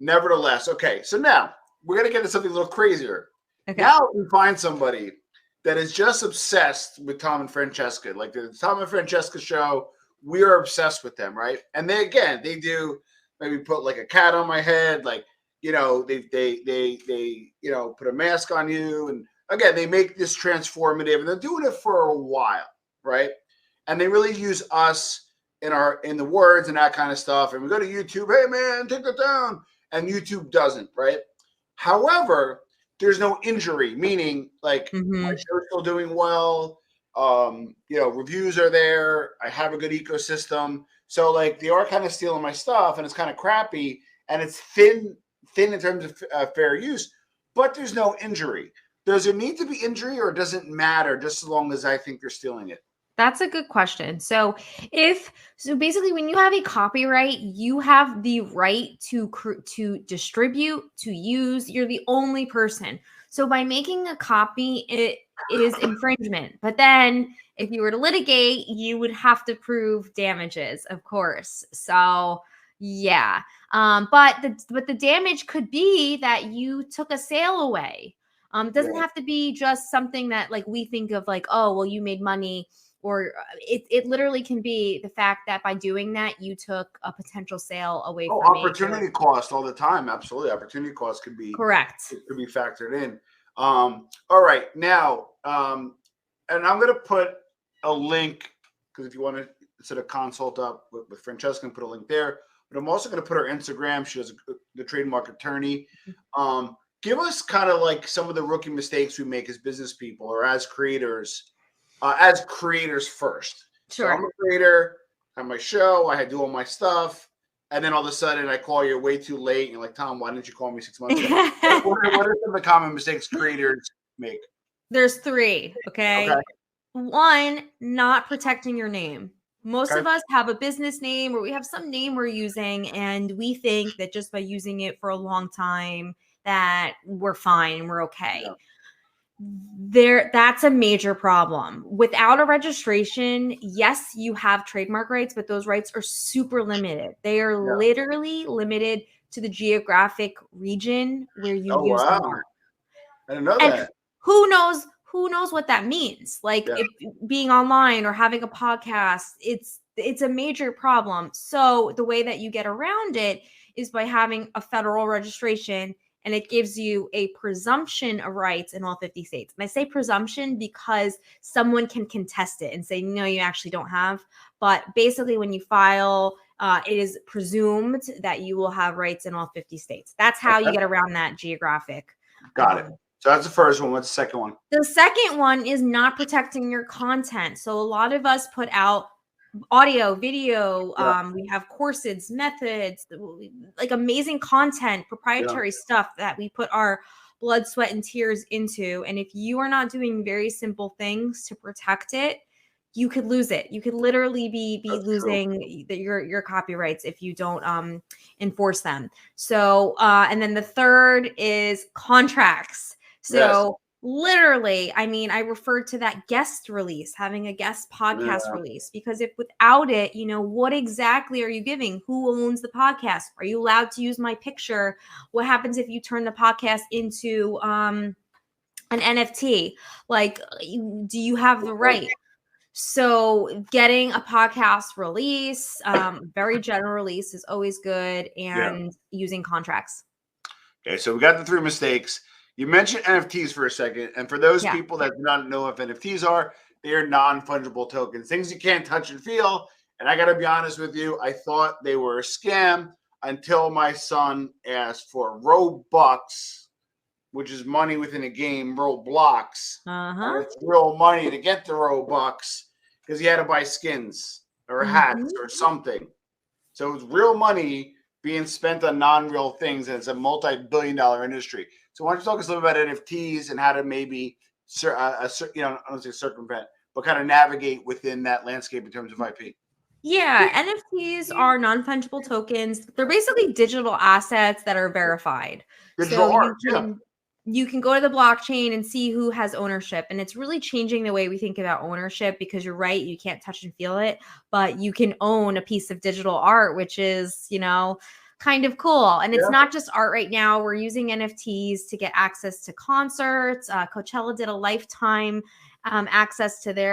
Nevertheless, okay. So now we're gonna get to something a little crazier. Okay. Now we find somebody that is just obsessed with Tom and Francesca. Like the Tom and Francesca show, we are obsessed with them, right? And they do maybe put like a cat on my head, like they put a mask on you, and again they make this transformative, and they're doing it for a while, right? And they really use us in the words and that kind of stuff. And we go to YouTube, hey man, take that down, and YouTube doesn't, right? However, there's no injury, meaning like my show's still doing well. Reviews are there. I have a good ecosystem. So like they are kind of stealing my stuff, and it's kind of crappy, and it's thin in terms of fair use, but there's no injury. Does there need to be injury, or does it matter just as long as I think they're stealing it? That's a good question. So basically when you have a copyright, you have the right to distribute, to use. You're the only person. So by making a copy, it is infringement. But then if you were to litigate, you would have to prove damages, of course. So yeah. But the damage could be that you took a sale away. It doesn't have to be just something that like we think of like, oh, well, you made money. Or it literally can be the fact that by doing that, you took a potential sale away from opportunity cost all the time. Absolutely. Opportunity cost could be correct. It could be factored in. All right. Now, and I'm going to put a link, because if you want to set a consult up with Francesca, and put a link there. But I'm also going to put her Instagram. She does the trademark attorney. Give us kind of like some of the rookie mistakes we make as business people or as creators. As creators first. Sure. So I'm a creator, I have my show, I do all my stuff, and then all of a sudden I call you way too late, and you're like, Tom, why didn't you call me 6 months ago? what are some of the common mistakes creators make? There's 3, okay? 1, not protecting your name. Most of us have a business name, or we have some name we're using, and we think that just by using it for a long time that we're fine, we're okay. Yeah. That's a major problem. Without a registration, yes, you have trademark rights, but those rights are super limited. They are literally limited to the geographic region where you use the mark. I didn't know that. Who knows what that means? Like if being online or having a podcast, it's a major problem. So the way that you get around it is by having a federal registration. And it gives you a presumption of rights in all 50 states. And I say presumption because someone can contest it and say, no, you actually don't have. But basically, when you file, it is presumed that you will have rights in all 50 states. That's how you get around that geographic. Got it. So that's the first one. What's the second one? The second one is not protecting your content. So a lot of us put out audio, video, we have courses, methods, like amazing content, proprietary stuff that we put our blood, sweat, and tears into. And if you are not doing very simple things to protect it, you could lose it. You could literally be losing your copyrights if you don't enforce them. So, and then the third is contracts. So literally, I mean, I referred to that guest release, having a guest podcast release, because if without it, what exactly are you giving? Who owns the podcast? Are you allowed to use my picture? What happens if you turn the podcast into an NFT? Like, do you have the right? So getting a podcast release, very general release is always good, and using contracts. Okay, so we got the 3 mistakes. You mentioned NFTs for a second, and for those people that do not know what NFTs are, they are non-fungible tokens, things you can't touch and feel. And I got to be honest with you, I thought they were a scam until my son asked for Robux, which is money within a game, Roblox. It's real money to get the Robux because he had to buy skins or hats or something. So it's real money being spent on non-real things, and it's a multi-billion-dollar industry. So why don't you talk us a little about NFTs and how to maybe, I don't say circumvent, but kind of navigate within that landscape in terms of IP? Yeah, NFTs are non-fungible tokens. They're basically digital assets that are verified. Digital art, you can go to the blockchain and see who has ownership. And it's really changing the way we think about ownership, because you're right, you can't touch and feel it, but you can own a piece of digital art, which is, kind of cool. And it's not just art right now. We're using NFTs to get access to concerts. Coachella did a lifetime access to their